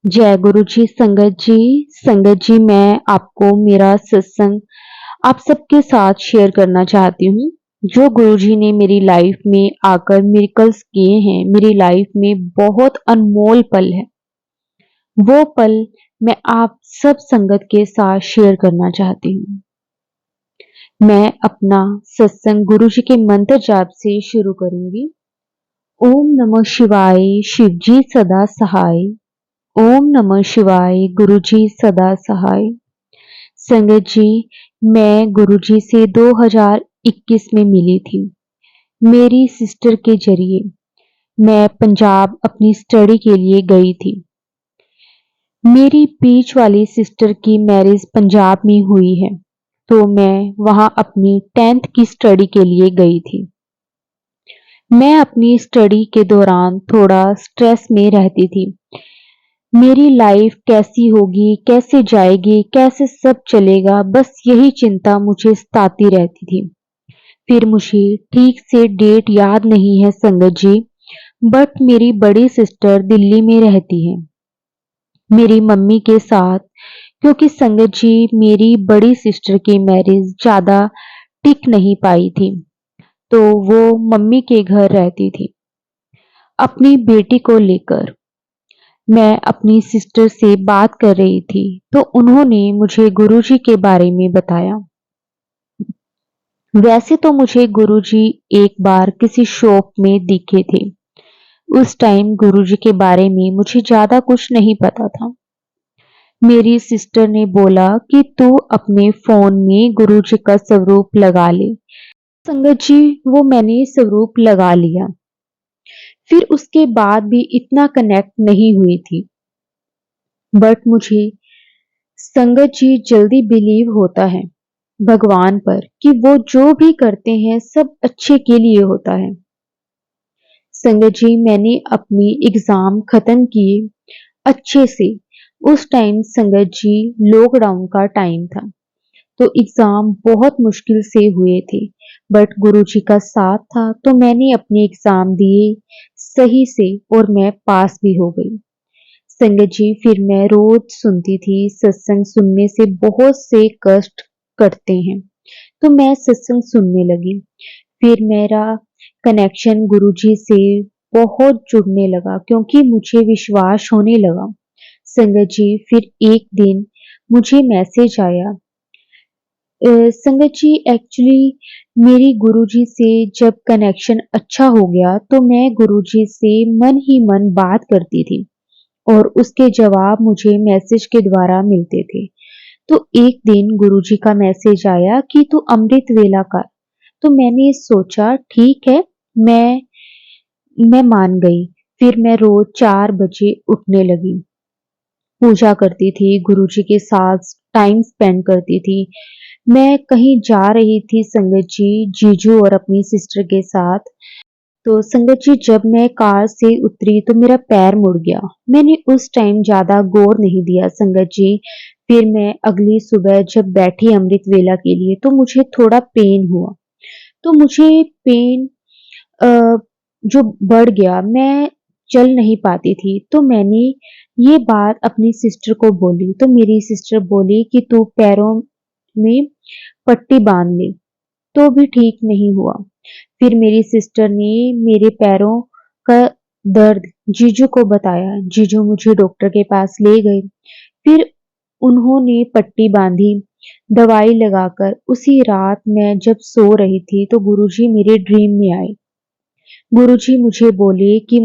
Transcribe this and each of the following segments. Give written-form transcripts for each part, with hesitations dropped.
जय गुरु जी। संगत जी मैं आपको मेरा सत्संग आप सबके साथ शेयर करना चाहती हूँ। जो गुरु जी ने मेरी लाइफ में आकर मिरेकल्स किए हैं, मेरी लाइफ में बहुत अनमोल पल है। वो पल मैं आप सब संगत के साथ शेयर करना चाहती हूँ। मैं अपना सत्संग गुरु जी के मंत्र जाप से शुरू करूंगी। ओम नमः शिवाय, शिव जी सदा सहाय। ओम नमः शिवाय, गुरु जी सदा सहाय। संगत जी, मैं गुरु जी से 2021 में मिली थी। मेरी सिस्टर के जरिए मैं पंजाब अपनी स्टडी के लिए गई थी। मेरी बीच वाली सिस्टर की मैरिज पंजाब में हुई है, तो मैं वहां अपनी 10th की स्टडी के लिए गई थी। मैं अपनी स्टडी के दौरान थोड़ा स्ट्रेस में रहती थी। मेरी लाइफ कैसी होगी, कैसे जाएगी, कैसे सब चलेगा, बस यही चिंता मुझे सताती रहती थी। फिर मुझे ठीक से डेट याद नहीं है संगत जी, बट मेरी बड़ी सिस्टर दिल्ली में रहती है मेरी मम्मी के साथ, क्योंकि संगत जी मेरी बड़ी सिस्टर की मैरिज ज्यादा टिक नहीं पाई थी, तो वो मम्मी के घर रहती थी अपनी बेटी को लेकर। मैं अपनी सिस्टर से बात कर रही थी तो उन्होंने मुझे गुरुजी के बारे में बताया। वैसे तो मुझे गुरुजी एक बार किसी शॉप में दिखे थे। उस टाइम गुरुजी के बारे में मुझे ज्यादा कुछ नहीं पता था। मेरी सिस्टर ने बोला कि तू अपने फोन में गुरुजी का स्वरूप लगा ले। संगत जी, वो मैंने स्वरूप लगा लिया। फिर उसके बाद भी इतना कनेक्ट नहीं हुई थी, बट मुझे संगत जी जल्दी बिलीव होता है भगवान पर कि वो जो भी करते हैं सब अच्छे के लिए होता है। संगत जी, मैंने अपनी एग्जाम खत्म किए अच्छे से। उस टाइम संगत जी लॉकडाउन का टाइम था, तो एग्जाम बहुत मुश्किल से हुए थे, बट गुरुजी का साथ था तो मैंने अपने एग्जाम दिए सही से और मैं पास भी हो गई। संगत जी, फिर मैं रोज सुनती थी सत्संग सुनने से बहुत से कष्ट कटते हैं, तो मैं सत्संग सुनने लगी। फिर मेरा कनेक्शन गुरुजी से बहुत जुड़ने लगा, क्योंकि मुझे विश्वास होने लगा। संगत जी, फिर एक दिन मुझे मैसेज आया। संगत जी, एक्चुअली मेरी गुरुजी से जब कनेक्शन अच्छा हो गया तो मैं गुरुजी से मन ही मन बात करती थी और उसके जवाब मुझे मैसेज के द्वारा मिलते थे। तो एक दिन गुरुजी का मैसेज आया कि तू अमृत वेला कर। तो मैंने सोचा ठीक है, मैं मान गई। फिर मैं रोज 4 बजे उठने लगी, पूजा करती थी, गुरुजी के साथ टाइम स्पेंड करती थी। मैं कहीं जा रही थी संगत जी, जीजू और अपनी सिस्टर के साथ। तो संगत जी, जब मैं कार से उतरी तो मेरा पैर मुड़ गया। मैंने उस टाइम ज्यादा गौर नहीं दिया संगत जी। फिर मैं अगली सुबह जब बैठी अमृत वेला के लिए तो मुझे थोड़ा पेन हुआ। तो मुझे पेन जो बढ़ गया, मैं चल नहीं पाती थी। तो मैंने ये बात अपनी सिस्टर को बोली, तो मेरी सिस्टर बोली कि तू पैरों में पट्टी बांध ले, तो भी ठीक नहीं हुआ। फिर मेरी सिस्टर ने मेरे पैरों का दर्द जीजू को बताया। जीजू मुझे डॉक्टर के पास ले गए। फिर उन्होंने पट्टी बांधी, दवाई लगाकर। उसी रात मैं जब सो रही थी तो गुरुजी मेरे ड्रीम में आए। गुरुजी मुझे बोले कि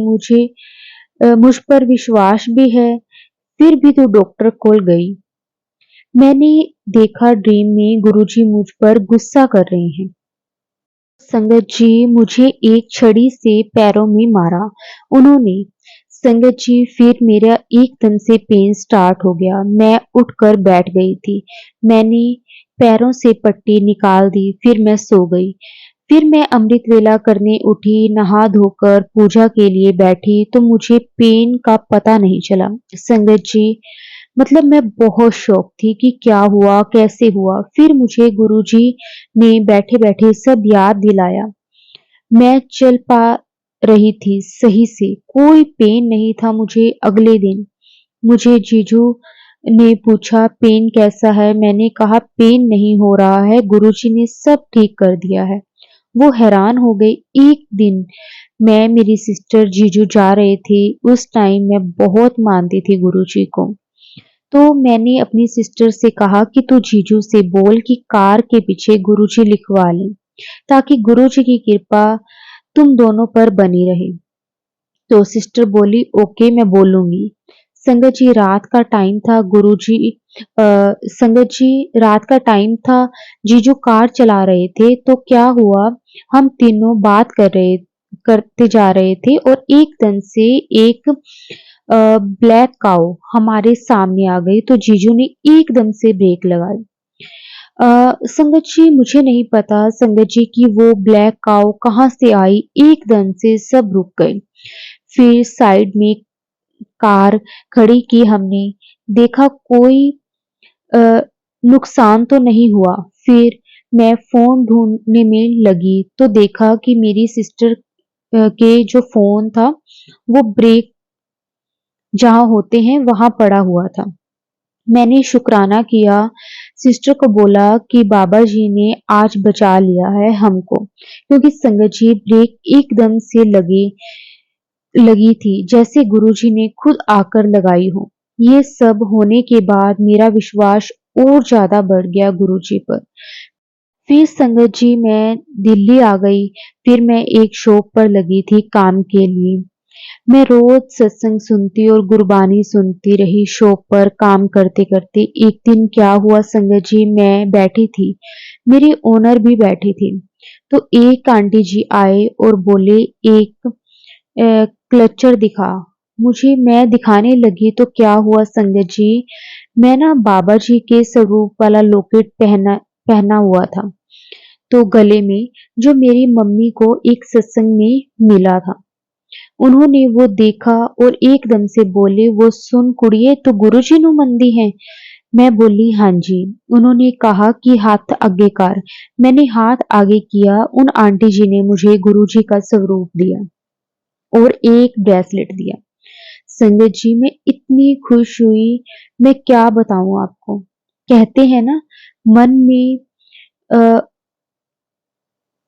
मुझ पर विश्वास भी है, फिर भी तू डॉक्टर कोल गई। मैंने देखा ड्रीम में गुरुजी मुझ पर गुस्सा कर रहे हैं। संगत जी, मुझे एक छड़ी से पैरों में मारा उन्होंने। संगत जी, फिर मेरा एकदम से पेन स्टार्ट हो गया। मैं उठकर बैठ गई थी। मैंने पैरों से पट्टी निकाल दी, फिर मैं सो गई। फिर मैं अमृत वेला करने उठी, नहा धोकर पूजा के लिए बैठी तो मुझे पेन का पता नहीं चला। संगत जी, मतलब मैं बहुत शॉक थी कि क्या हुआ, कैसे हुआ। फिर मुझे गुरुजी ने बैठे बैठे सब याद दिलाया। मैं चल पा रही थी सही से, कोई पेन नहीं था मुझे। अगले दिन मुझे जीजू ने पूछा पेन कैसा है? मैंने कहा पेन नहीं हो रहा है, गुरुजी ने सब ठीक कर दिया है। वो हैरान हो गई। एक दिन मैं मेरी सिस्टर जीजू जा रहे थे, उस टाइम मैं बहुत मानती थी गुरुजी को। तो मैंने अपनी सिस्टर से कहा कि तू जीजू से बोल कि कार के पीछे गुरुजी लिखवा लें, ताकि गुरुजी की कृपा तुम दोनों पर बनी रहे। तो सिस्टर बोली ओके मैं बोलूंगी। संगत जी रात का टाइम था, संगत जी रात का टाइम था, जीजू कार चला रहे थे तो क्या हुआ, हम तीनों बात करते जा रहे थे और एकदम से एक ब्लैक काऊ हमारे सामने आ गई तो जीजू ने एकदम से ब्रेक लगाई। संगत जी मुझे नहीं पता संगत जी कि वो ब्लैक काऊ कहाँ से आई, एकदम से सब रुक गए। फिर साइड में कार खड़ी की हमने, देखा कोई अ, नुकसान तो नहीं हुआ। फिर मैं फोन ढूंढने में लगी तो देखा कि मेरी सिस्टर के जो फोन था वो ब्रेक जहाँ होते हैं वहां पड़ा हुआ था। मैंने शुक्राना किया, सिस्टर को बोला कि बाबा जी ने आज बचा लिया है हमको, क्योंकि संगत जी ब्रेक एकदम से लगी थी जैसे गुरुजी ने खुद आकर लगाई हो। ये सब होने के बाद मेरा विश्वास और ज्यादा बढ़ गया गुरुजी पर। फिर संगत जी मैं दिल्ली आ गई। फिर मैं एक शॉप पर लगी थी काम के लिए। मैं रोज सत्संग सुनती और गुरबानी सुनती रही शॉप पर काम करते करते। एक दिन क्या हुआ संगत जी, मैं बैठी थी, मेरे ओनर भी बैठे थे, तो एक आंटी जी आए और बोले एक क्लचर दिखा। मैं दिखाने लगी तो क्या हुआ संगत जी, मैं ना बाबा जी के स्वरूप वाला लॉकेट पहना पहना हुआ था, तो गले में, जो मेरी मम्मी को एक सत्संग में मिला था। उन्होंने वो देखा और एकदम से बोले वो सुन कुड़िए तो गुरुजी नु मंदी है। मैं बोली हाँ जी। उन्होंने कहा कि हाथ आगे कर। मैंने हाथ आगे किया, उन आंटी जी ने मुझे गुरुजी का स्वरूप दिया और एक ब्रेसलेट दिया। संगत जी मैं इतनी खुश हुई, मैं क्या बताऊं आपको। कहते हैं ना मन में अ,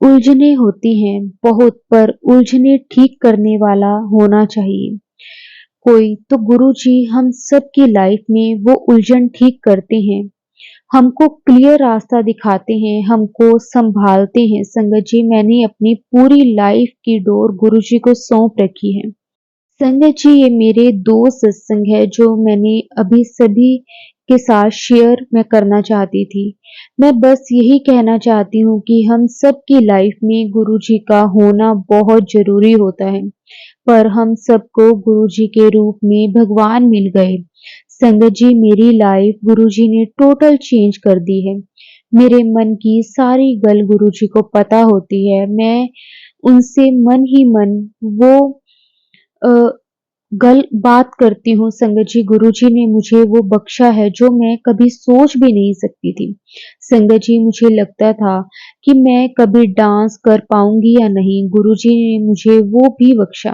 उलझने होती हैं बहुत, पर उलझने ठीक करने वाला होना चाहिए कोई, तो गुरुजी हम सब की लाइफ में वो उलझन ठीक करते हैं, हमको क्लियर रास्ता दिखाते हैं, हमको संभालते हैं। संगत जी मैंने अपनी पूरी लाइफ की डोर गुरुजी को सौंप रखी है। संगत जी ये मेरे दो सत्संग है जो मैंने अभी सभी के साथ शेयर मैं करना चाहती थी। मैं बस यही कहना चाहती हूँ कि हम सब की लाइफ में गुरु जी का होना बहुत जरूरी होता है, पर हम सबको गुरु जी के रूप में भगवान मिल गए। संगत जी मेरी लाइफ गुरु जी ने टोटल चेंज कर दी है। मेरे मन की सारी गल गुरु जी को पता होती है। मैं उनसे मन ही मन वो अ, गल बात करती हूँ। संगत जी गुरुजी ने मुझे वो बख्शा है जो मैं कभी सोच भी नहीं सकती थी। संगत जी मुझे लगता था कि मैं कभी डांस कर पाऊंगी या नहीं, गुरुजी ने मुझे वो भी बख्शा।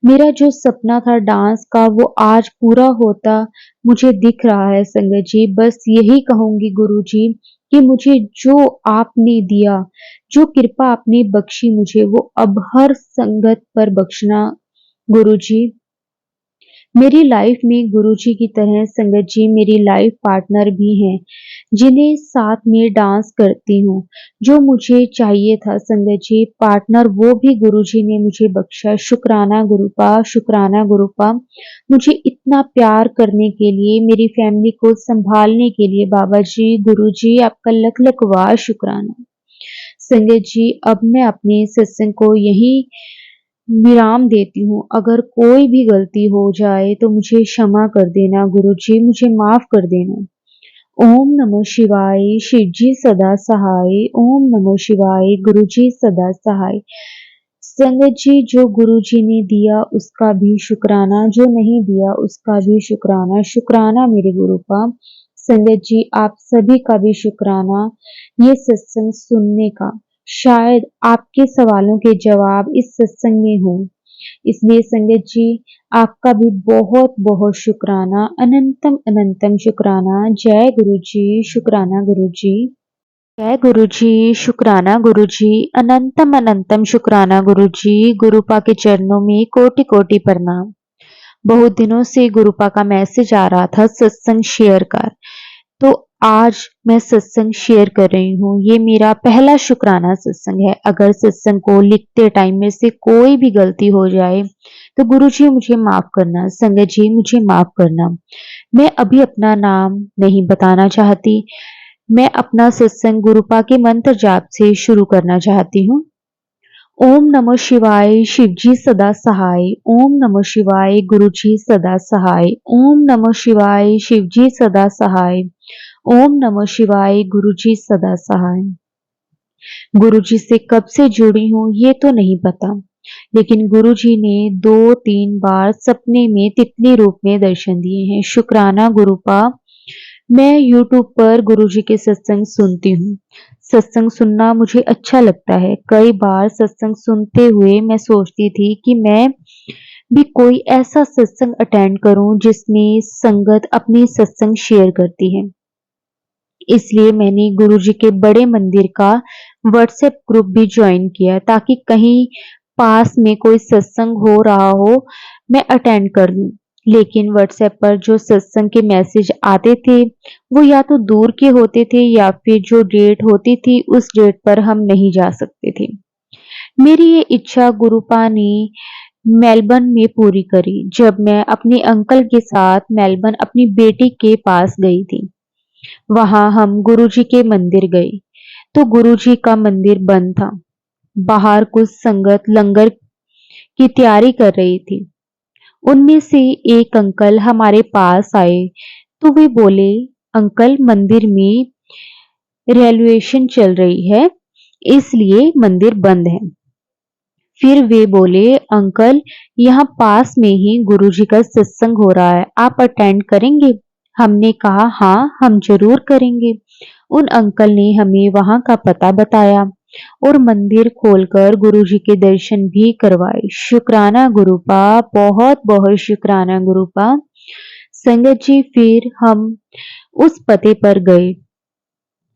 मेरा जो सपना था डांस का वो आज पूरा होता मुझे दिख रहा है। संगत जी बस यही कहूंगी गुरुजी कि मुझे जो आपने दिया, जो कृपा आपने बख्शी मुझे, वो अब हर संगत पर बख्शना गुरुजी। मेरी लाइफ में गुरुजी की तरह संगत जी मेरी लाइफ पार्टनर भी हैं, जिन्हें साथ में डांस करती हूँ। जो मुझे चाहिए था संगत जी पार्टनर, वो भी गुरुजी ने मुझे बख्शा। शुक्राना गुरुपा, शुक्राना गुरुपा, मुझे इतना प्यार करने के लिए, मेरी फैमिली को संभालने के लिए। बाबा जी गुरुजी आपका लख लख वाह शुक्राना। संगत जी अब मैं अपने सत्संग को यही विराम देती हूँ। अगर कोई भी गलती हो जाए तो मुझे क्षमा कर देना गुरुजी, मुझे माफ कर देना। ओम नमः शिवाय, शिव जी सदा सहाय। ओम नमः शिवाय, गुरु जी सदा सहाय। संगत जी जो गुरु जी ने दिया उसका भी शुक्राना, जो नहीं दिया उसका भी शुक्राना। शुक्राना मेरे गुरुपा। संगत जी आप सभी का भी शुक्राना ये सत्संग सुनने का। शायद आपके सवालों के जवाब इस सत्संग में हो। इसलिए संगत जी, आपका भी बहुत बहुत शुक्राना, अनंतम अनंतम शुक्राना। जय गुरु जी, शुक्राना गुरु जी। जय गुरु जी, शुक्राना गुरु जी, अनंतम अनंतम शुक्राना गुरु जी। गुरुपा के चरणों में कोटि कोटि प्रणाम। बहुत दिनों से गुरुपा का मैसेज आ रहा था सत्संग शेयर कर, तो आज मैं सत्संग शेयर कर रही हूँ। ये मेरा पहला शुक्राना सत्संग है। अगर सत्संग को लिखते टाइम में से कोई भी गलती हो जाए तो गुरु जी मुझे माफ करना, संगत जी मुझे माफ करना। मैं अभी अपना नाम नहीं बताना चाहती। मैं अपना सत्संग गुरुपा के मंत्र जाप से शुरू करना चाहती हूँ। ओम नमः शिवाय, शिवजी सदा सहाय। ओम नमः शिवाय, गुरुजी सदा सहाय। ओम नमः शिवाय, शिवजी सदा सहाय। ओम नमः शिवाय, गुरुजी सदा सहाय। गुरुजी से कब से जुड़ी हूँ ये तो नहीं पता, लेकिन गुरुजी ने 2-3 बार सपने में तितली रूप में दर्शन दिए हैं। शुक्राना गुरुपा। मैं YouTube पर गुरुजी के सत्संग सुनती हूँ। सत्संग सुनना मुझे अच्छा लगता है। कई बार सत्संग सुनते हुए मैं सोचती थी कि मैं भी कोई ऐसा सत्संग अटेंड करूं जिसमें संगत अपनी सत्संग शेयर करती है। इसलिए मैंने गुरुजी के बड़े मंदिर का व्हाट्सएप ग्रुप भी ज्वाइन किया, ताकि कहीं पास में कोई सत्संग हो रहा हो मैं अटेंड कर लूं। लेकिन व्हाट्सएप पर जो सत्संग के मैसेज आते थे वो या तो दूर के होते थे या फिर जो डेट होती थी उस डेट पर हम नहीं जा सकते थे। मेरी ये इच्छा गुरुपा ने मेलबर्न में पूरी करी, जब मैं अपने अंकल के साथ मेलबर्न अपनी बेटी के पास गई थी। वहां हम गुरुजी के मंदिर गए तो गुरुजी का मंदिर बंद था। बाहर कुछ संगत लंगर की तैयारी कर रही थी। उनमें से एक अंकल हमारे पास आए तो वे बोले, अंकल मंदिर में रेलुएशन चल रही है इसलिए मंदिर बंद है। फिर वे बोले, अंकल यहाँ पास में ही गुरुजी का सत्संग हो रहा है, आप अटेंड करेंगे? हमने कहा हाँ हम जरूर करेंगे। उन अंकल ने हमें वहां का पता बताया और मंदिर खोलकर गुरुजी के दर्शन भी करवाए। शुक्राना गुरुपा, बहुत बहुत शुक्राना गुरुपा। संगत जी, फिर हम उस पते पर गए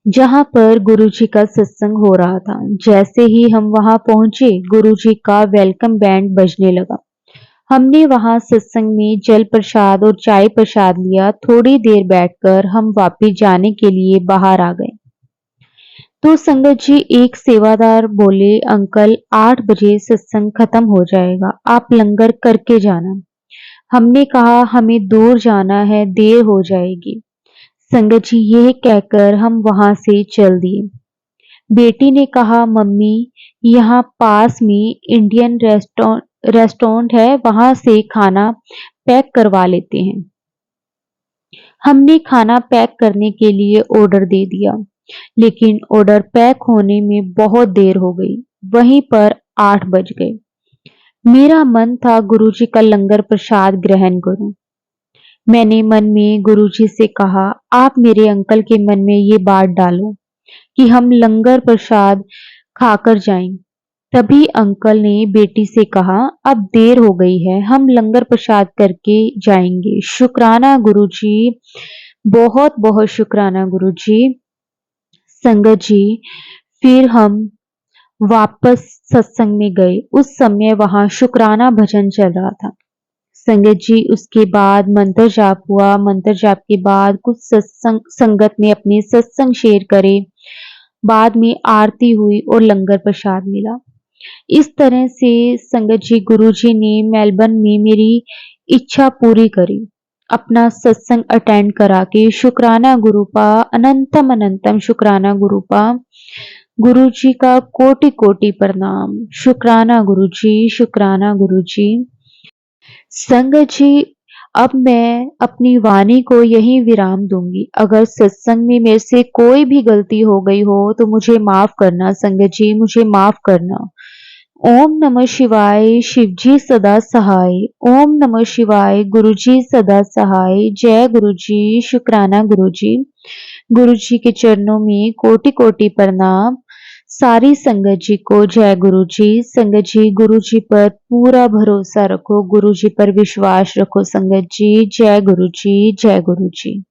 जहां पर गुरुजी का सत्संग हो रहा था। जैसे ही हम वहां पहुंचे गुरुजी का वेलकम बैंड बजने लगा। हमने वहां सत्संग में जल प्रसाद और चाय प्रसाद लिया। थोड़ी देर बैठकर हम वापस जाने के लिए बाहर आ गए तो संगत जी एक सेवादार बोले, अंकल 8 बजे सत्संग खत्म हो जाएगा, आप लंगर करके जाना। हमने कहा हमें दूर जाना है, देर हो जाएगी। संगत जी यह कहकर हम वहां से चल दिए। बेटी ने कहा, मम्मी यहाँ पास में इंडियन रेस्टोरेंट है, वहां से खाना पैक करवा लेते हैं। हमने खाना पैक करने के लिए ऑर्डर दे दिया, लेकिन ऑर्डर पैक होने में बहुत देर हो गई। वहीं पर 8 बज गए। मेरा मन था गुरुजी का लंगर प्रसाद ग्रहण करूं। मैंने मन में गुरुजी से कहा, आप मेरे अंकल के मन में ये बात डालो कि हम लंगर प्रसाद खाकर जाएं। तभी अंकल ने बेटी से कहा, अब देर हो गई है, हम लंगर प्रसाद करके जाएंगे। शुक्राना गुरुजी, बहुत बहुत शुक्राना गुरुजी। संगत जी, फिर हम वापस सत्संग में गए। उस समय वहां शुक्राना भजन चल रहा था। संगत जी, उसके बाद मंत्र जाप हुआ। मंत्र जाप के बाद कुछ संगत ने अपने सत्संग शेयर करे। बाद में आरती हुई और लंगर प्रसाद मिला। इस तरह से संगत जी गुरुजी ने मेलबर्न में मेरी इच्छा पूरी करी, अपना सत्संग अटेंड करा के। शुक्राना गुरुपा, अनंतम अनंतम शुक्राना गुरुपा। गुरुजी का कोटि कोटि प्रणाम। शुक्राना गुरुजी, शुक्राना गुरुजी। संगत जी, अब मैं अपनी वाणी को यहीं विराम दूंगी। अगर सत्संग में मेरे से कोई भी गलती हो गई हो तो मुझे माफ करना संगत जी, मुझे माफ करना। ओम नमः शिवाय, शिवजी सदा सहाय। ओम नमः शिवाय, गुरुजी सदा सहाय। जय गुरुजी, शुक्राना गुरुजी। गुरुजी के चरणों में कोटि कोटि प्रणाम। सारी संगत जी को जय गुरु जी। संगत जी, गुरु जी पर पूरा भरोसा रखो, गुरु जी पर विश्वास रखो संगत जी। जय गुरु जी, जय गुरु जी।